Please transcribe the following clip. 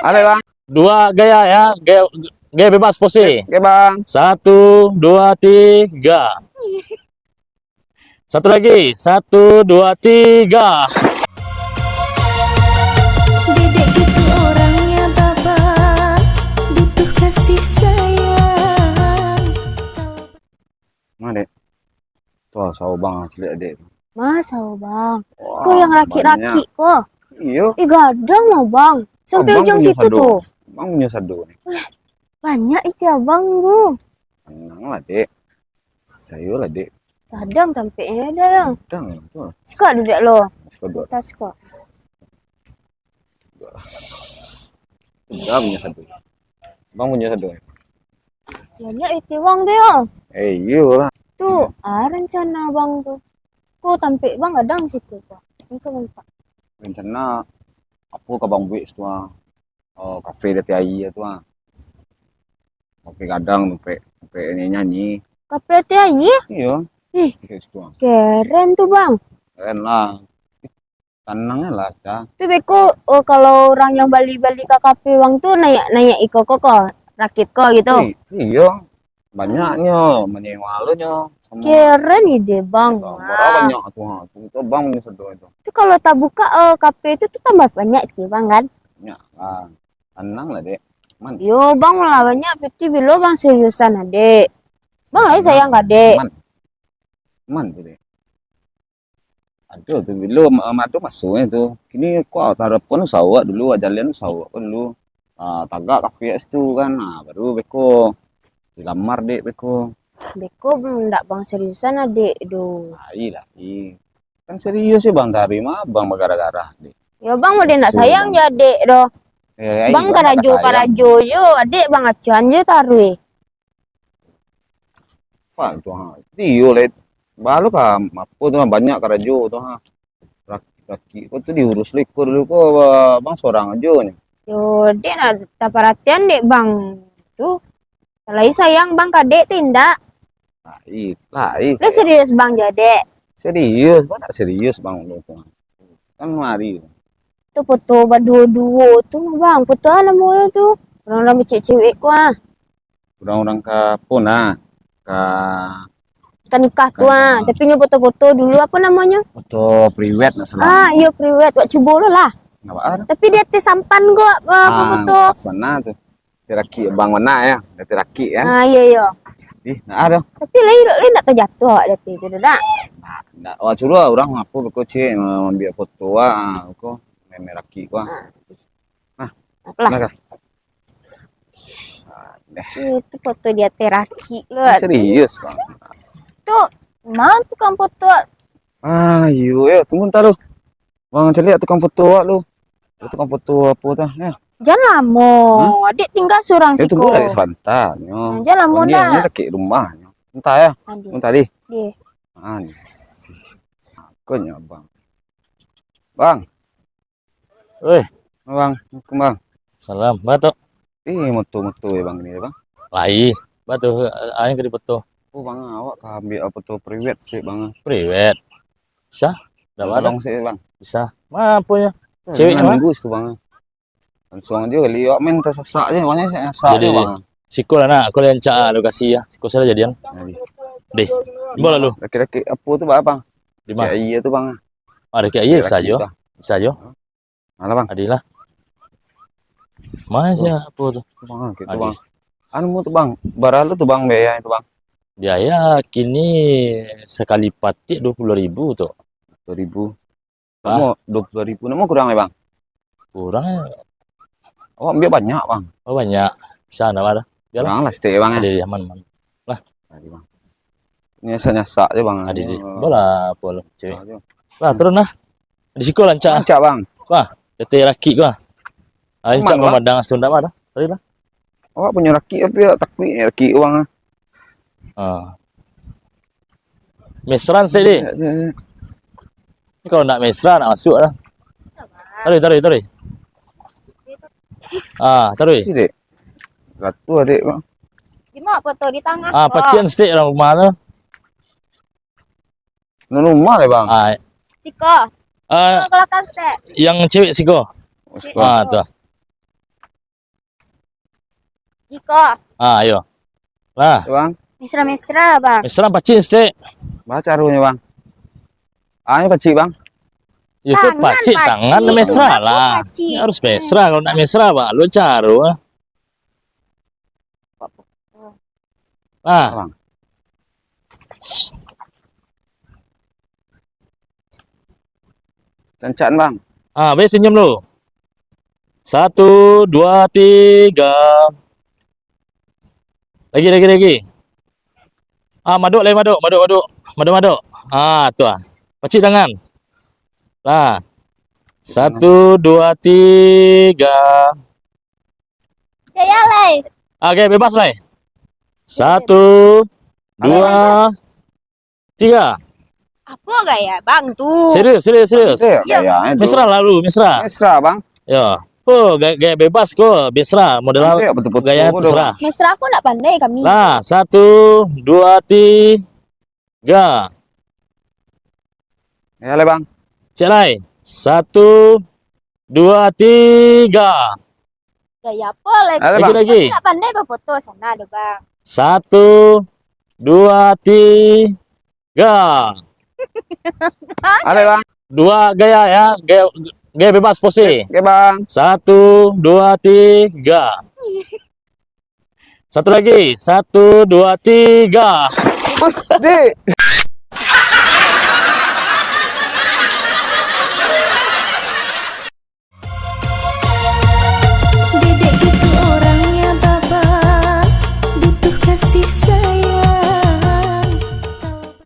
Ada bang. Dua gaya ya, gaya bebas pose. Oke bang. 1, 2, 3. Satu lagi, 1, 2, 3. Dedek gitu orangnya babang, butuh kasih sayang. Mana dek? Tuh, sawo bang, cilik dek. Masa bang? Wah, Kok yang raki-raki banyak. kok? Iya. Gadang loh bang. Sampai Abang ujung punya situ sado. tuh. Bang punya sado nih. Banyak itu abang tuh. Tenang lah dek. Sayur lah dek. Kadang tampaknya ada yang. Dang, tuh. Suka duduk lo. Suka dua. Tas kok. Bang punya sado. Bang punya sado. Banyak itu bang tuh ya. Iya lah. Tuh, rencana bang tuh. Kok tampik bang kadang sih kok. Engkau bang pak. Rencana aku ke Bang Buik tuh. Kafe DTI itu ah. Kafe kadang sampai ini nyanyi. KPT aja. Iya. Ih, Itu ah. keren tuh bang. Keren lah. Tenangnya lah dah. Tuh beko kalau orang yang Bali-Bali KKP bang tuh nanya iko kok rakit kok gitu. Iya. Banyaknya, menyewa lu nya. Keren ide bang. Berapa banyak tuh? Itu bang punya sado itu. Itu kalau tak buka KP itu tuh tambah banyak sih bang kan? Banyak lah. Tenang lah dek. Man. Yo bang lah banyak piti bilo bang seriusan adek. Bang lagi sayang gak dek? Man tuh dek. Aduh tuh dulu madu masuknya tuh. Kini kok telepon sawak dulu, jalan sawak dulu. Tagak kafe itu kan. Nah, baru beko dilamar dek beko. Beko ndak bang seriusan adek do. Iya lah. Kan serius sih bang tari mah bang gara-gara dek. Ya bang udah ndak Betul, sayang Bang. ya adek do. Bang karajo karajo yo adek bang acuan yo taruh. Pak itu ha. Iyo let. Balu ka apa tuh banyak karajo tuh ha. Laki kok tuh diurus likur dulu kok bang seorang aja nih. Yo dek nak tak perhatian dek bang. Tuh. Kalau sayang bang kadek tindak. Lah, Lu serius bang jadi. serius, mana serius bang lu tuh. Kan mari. Tuh foto berdua-dua tuh mah bang. Foto namanya tuh. Orang-orang cewek kuah. Orang-orang ke Pona, ke Kan nikah tuh ah. Tapi nyo foto-foto dulu apa namanya? foto priwet nah Ah, iya priwet. Wak coba lo lah. Nggak apa-apa. Tapi dia teh sampan kok foto. Pas mana tuh? Tiraki bang mana ya? Tiraki kan? Ah, iya iya. Ih, nah ada. Tapi lain nak terjatuh dia teh itu dah. Nah, suruh orang ngapu beko cek ambil foto aku meraki gua. Nah, Lah. nah, Itu foto dia teraki lo. serius bang. Tuh, mana tukang foto? Iya, tunggu ntar lu. Bang cari tukang foto lu. Tukang foto apa dah? Ya. Jangan lama. Adik tinggal seorang Ya sih tunggu kok. dari sebentar. Jangan lama Ini dah. dekat rumah. Entah ya. Entah di. Dia. Kau bang. Bang. Oi, Bang. Bang. salam. Batu. Moto-moto ya bang ini bang. Lai. Batu ayo ke foto. Oh bang, awak ambil foto priwet sih bang. Priwet. Bisa? Enggak ada. Tolong sih bang. Bisa. Mampunya. Ceweknya mah? Bagus tuh bang. Langsung aja kali. Awak main tersesak aja. Makanya saya ngesak Jadi bang. sikul anak, aku yang cak lokasi ya. Sikul saya jadian. Deh. Bola lu. Laki-laki apa tuh bang? Di mana? Iya tuh bang. Ada kayak iya bisa aja. Bisa aja. Malah bang. Adilah. Masih apa tuh? Bang, gitu bang. Anu tuh bang. Barang lu tuh bang biaya itu bang. Biaya kini sekali patik 20.000 tuh. 2000. Kamu 20.000. Kamu kurang ya bang? Kurang ya. Oh ambil banyak bang. Oh banyak. Bisa enggak ada. Biarlah. Kurang lah stay bang ya. Ada aman. Lah. Tadi bang. Nyasa aja bang. Ada di. Bola apa cewek. Aduh. Lah terus nah. Di siku lancar. Lancar bang. Wah, jete laki gua. Ancak Aman, memandang Sunda mah dah. Tadi lah. Awak punya laki apa ya? Takwi laki uang ah. Mesran saya deh. Ini kalau nak mesra nak masuk lah. Tarik. Tarik. Sini. Ratu adik bang. Gimana foto di tangan? Pacian stick dalam rumah tu. Rumah ya bang. Tiko. Belakang stek. Yang cewek siko. Bang. Tuh. Iko. Ayo. Lah, Ya, Bang. Mesra-mesra, Bang. mesra pacin sih. Baca runya, Bang. Ini peci, Bang. Itu Tangan, pacik pacik. tangan mesra Aku lah. pacik. Ini harus mesra kalau nak mesra Bang. Lu caru ah. Ah, Bang. Cancan, Bang. Be senyum lu. 1, 2, 3. Lagi. Maduk lagi maduk. Maduk. Tuh ah. Pacik tangan. Lah. 1, 2, 3. Ya, Lay. Oke, bebas lah. 1, 2, 3. Apa gaya, Bang tuh? Serius. Ya, gayanya tuh. Mesra lalu, mesra. Mesra, Bang. Ya. Gaya bebas kok, mesra. Model Nanti ya betul-betul gaya udah, terserah. Mesra aku nak pandai kami. Nah, 1, 2, 3. Ya, Le, Bang. Cek lai. 1, 2, 3. Gaya apa lagi? Ada, Bang. Lagi. Nak pandai berfoto sana ada, Bang. 1, 2, 3. Ada, Bang. 2 gaya ya. Gaya bebas pose. Oke, Bang. 1, 2, 3. Satu lagi. 1, 2, 3. Di.